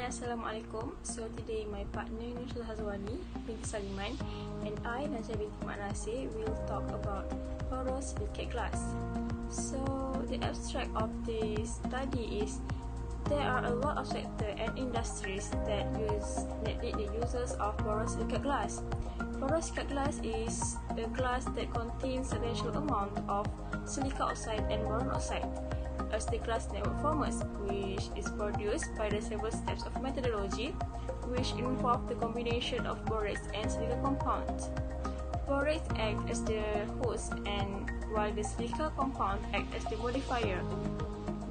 Hi, Assalamualaikum. So today my partner Hazwani, Binti Saliman, and I, Najihah Bt Md Nasir, will talk about Borosilicate Glass. So the abstract of this study is there are a lot of sectors and industries that need the uses of borosilicate glass. Borosilicate glass is a glass that contains a substantial amount of silica oxide and boron oxide as the glass network formers, which is produced by the several steps of methodology, which involve the combination of borates and silica compounds. Borates act as the host, and while the silica compound act as the modifier,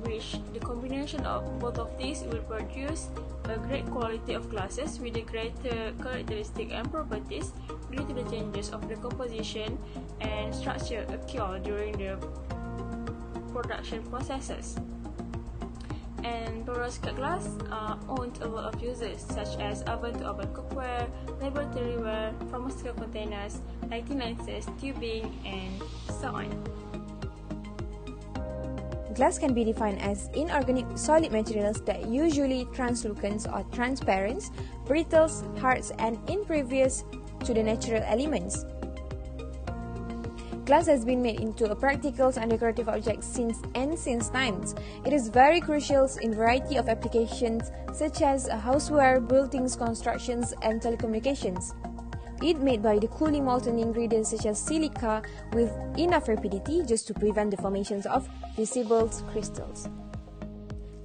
which the combination of both of these will produce a great quality of glasses with the greater characteristic and properties due to the changes of the composition and structure occur during the production processes. And borosilicate glass owns a lot of uses such as oven-to-oven cookware, laboratory ware, pharmaceutical containers, lighting lenses, tubing, and so on. Glass can be defined as inorganic solid materials that usually translucent or transparent, brittle, hard, and impervious to the natural elements. Glass has been made into a practical and decorative object since ancient times. It is very crucial in a variety of applications such as houseware, buildings, constructions, and telecommunications. It made by the cooling molten ingredients such as silica with enough rapidity just to prevent the formations of visible crystals.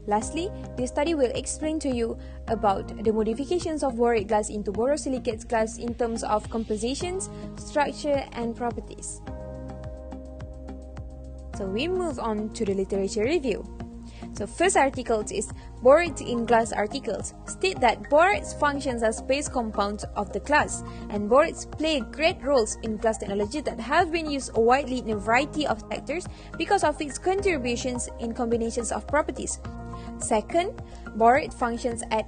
Lastly, this study will explain to you about the modifications of borate glass into borosilicate glass in terms of compositions, structure, and properties. So we move on to the literature review. So first article is Borate in Glass articles state that borates functions as base compounds of the glass, and borates play great roles in glass technology that have been used widely in a variety of sectors because of its contributions in combinations of properties. Second, borate functions as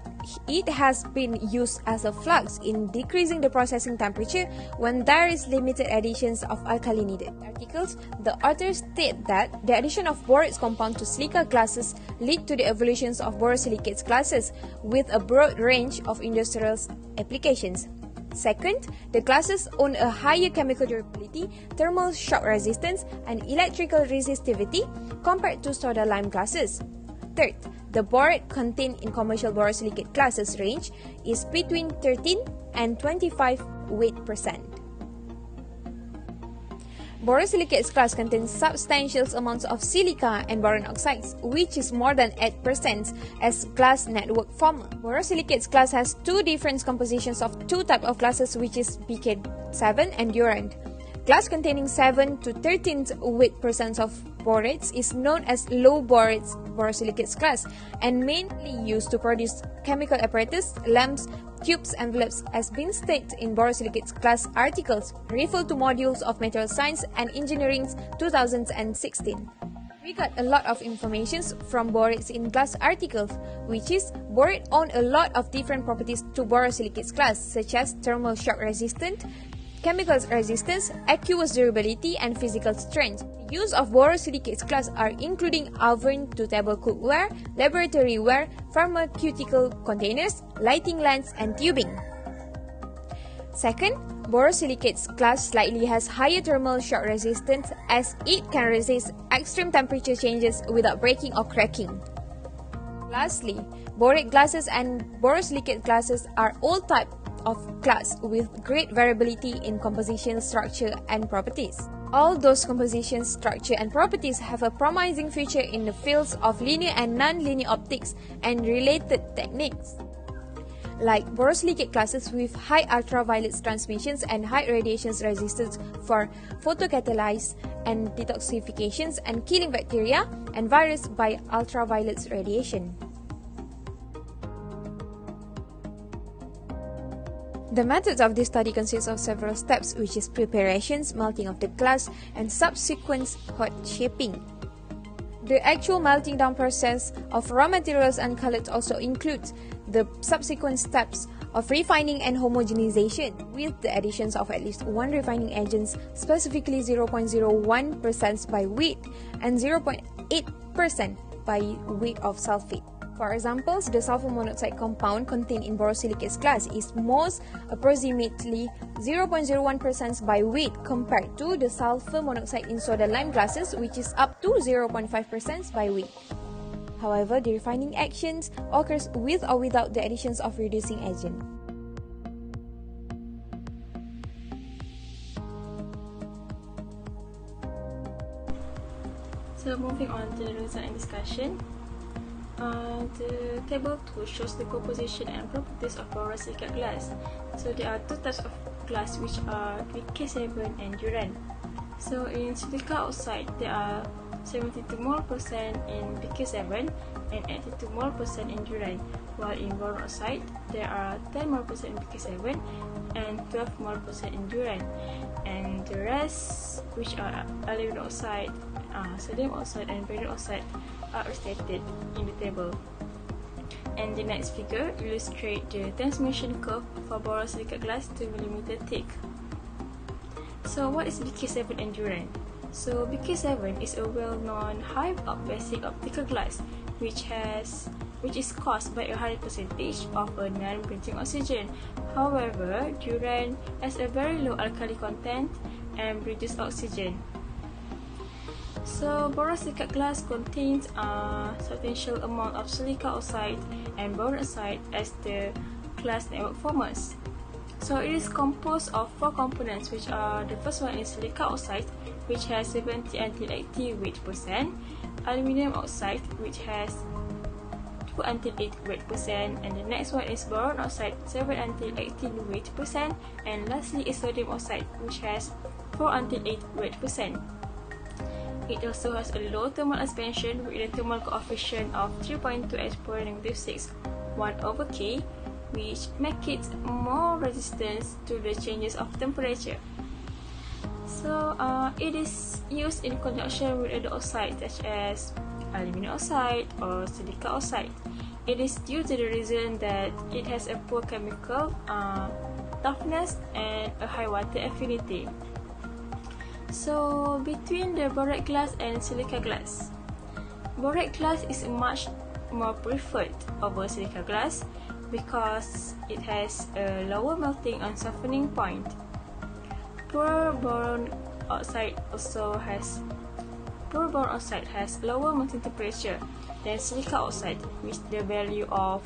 it has been used as a flux in decreasing the processing temperature when there is limited additions of alkali needed. Articles, the authors state that the addition of borate compound to silica glasses lead to the evolutions of borosilicate glasses with a broad range of industrial applications. Second, the glasses own a higher chemical durability, thermal shock resistance, and electrical resistivity compared to soda lime glasses. Third, the borate contained in commercial borosilicate glasses range is between 13 and 25 weight %. Borosilicate glass contains substantial amounts of silica and boron oxides, which is more than 8% as glass network former. Borosilicate glass has two different compositions of two types of glasses, which is BK7 and Durant. Glass containing 7 to 13 weight % of borates is known as low borate borosilicate glass and mainly used to produce chemical apparatus, lamps, tubes, envelopes, as been stated in borosilicate glass articles, refer to modules of Material Science and Engineering 2016. We got a lot of information from borates in glass articles, which is borate own a lot of different properties to borosilicate glass, such as thermal shock resistant, chemical resistance, aqueous durability, and physical strength. The use of borosilicate glass are including oven-to-table cookware, laboratory ware, pharmaceutical containers, lighting lamps, and tubing. Second, borosilicate glass slightly has higher thermal shock resistance as it can resist extreme temperature changes without breaking or cracking. Lastly, borate glasses and borosilicate glasses are all types of glass with great variability in composition, structure, and properties. All those composition, structure, and properties have a promising future in the fields of linear and non-linear optics and related techniques, like borosilicate glasses with high ultraviolet transmissions and high radiation resistance for photocatalysis and detoxifications and killing bacteria and virus by ultraviolet radiation. The methods of this study consists of several steps, which is preparations, melting of the glass, and subsequent hot shaping. The actual melting down process of raw materials and colors also includes the subsequent steps of refining and homogenization with the additions of at least one refining agent, specifically 0.01% by weight and 0.8% by weight of sulfate. For example, the sulfur monoxide compound contained in borosilicate glass is most approximately 0.01% by weight compared to the sulfur monoxide in soda lime glasses, which is up to 0.5% by weight. However, the refining actions occurs with or without the additions of reducing agent. So moving on to the result and discussion. The table 2 shows the composition and properties of borosilicate glass. So there are two types of glass, which are BK7 and Duran. So in silica oxide, there are 72 mole percent in BK7 and 82 mole percent in Duran, while in boron oxide, there are 10 mole percent in BK7 and 12 mole percent in Duran, and the rest, which are aluminum oxide, sodium oxide and barium oxide, are stated in the table. And the next figure illustrates the transmission curve for borosilicate glass 2 mm thick. So what is BK7 and Duran? So BK7 is a well-known high basic optical glass which is caused by a high percentage of a non-bridging oxygen. However, Duran has a very low alkali content and bridges oxygen. So borosilicate glass contains a substantial amount of silica oxide and boron oxide as the glass network formers. So it is composed of 4 components, which are, the first one is silica oxide, which has 70 until 80 weight percent, aluminum oxide, which has 2 until 8 weight percent, and the next one is boron oxide, 7 until 18 weight percent, and lastly is sodium oxide, which has 4 until 8 weight percent. It also has a low thermal expansion with a thermal coefficient of 3.2 (-6) 1/K, which makes it more resistant to the changes of temperature. So it is used in conjunction with other oxides such as aluminum oxide or silica oxide. It is due to the reason that it has a poor chemical toughness and a high water affinity. So between the borate glass and silica glass, borate glass is much more preferred over silica glass because it has a lower melting and softening point. Poor boron oxide has lower melting temperature than silica oxide, with the value of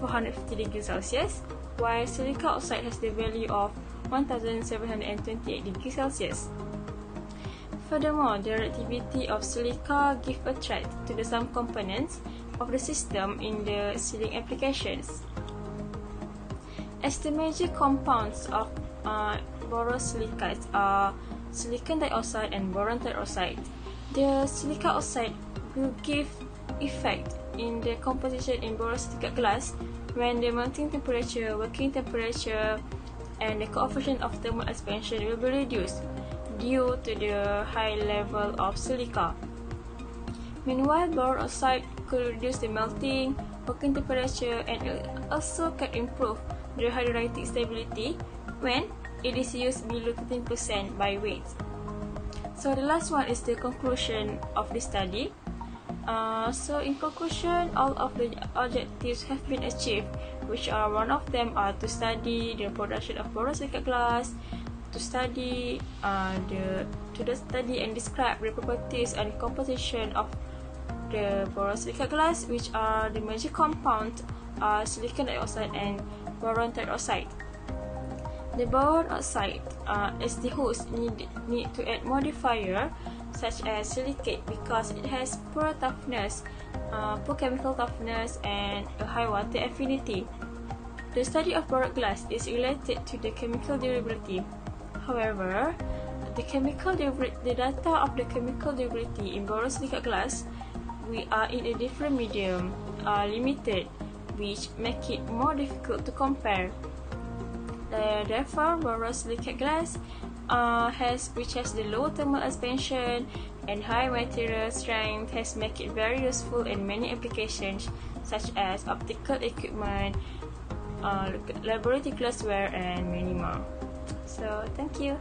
450 degrees Celsius, while silica oxide has the value of 1728 degrees Celsius. Furthermore, the reactivity of silica gives a threat to the some components of the system in the sealing applications. As the major compounds of borosilicates are silicon dioxide and boron trioxide, the silica oxide will give effect in the composition in borosilicate glass when the melting temperature, working temperature, and the coefficient of thermal expansion will be reduced due to the high level of silica. Meanwhile, boron oxide could reduce the melting, working temperature, and also can improve the hydrolytic stability when it is used below 13% by weight. So the last one is the conclusion of the study. So in conclusion, all of the objectives have been achieved, which are, one of them are to study the production of borosilicate glass, to study and describe the properties and composition of the borosilicate glass, which are the major compounds are silicon dioxide and boron trioxide. The boron oxide as the host need to add modifier such as silicate because it has poor toughness, poor chemical toughness, and a high water affinity. The study of borate glass is related to the chemical durability. However, the data of the chemical durability in borosilicate glass, we are in a different medium, are limited, which make it more difficult to compare. Therefore, borosilicate glass which has the low thermal expansion and high material strength has made it very useful in many applications such as optical equipment, laboratory glassware, and many more. So, thank you.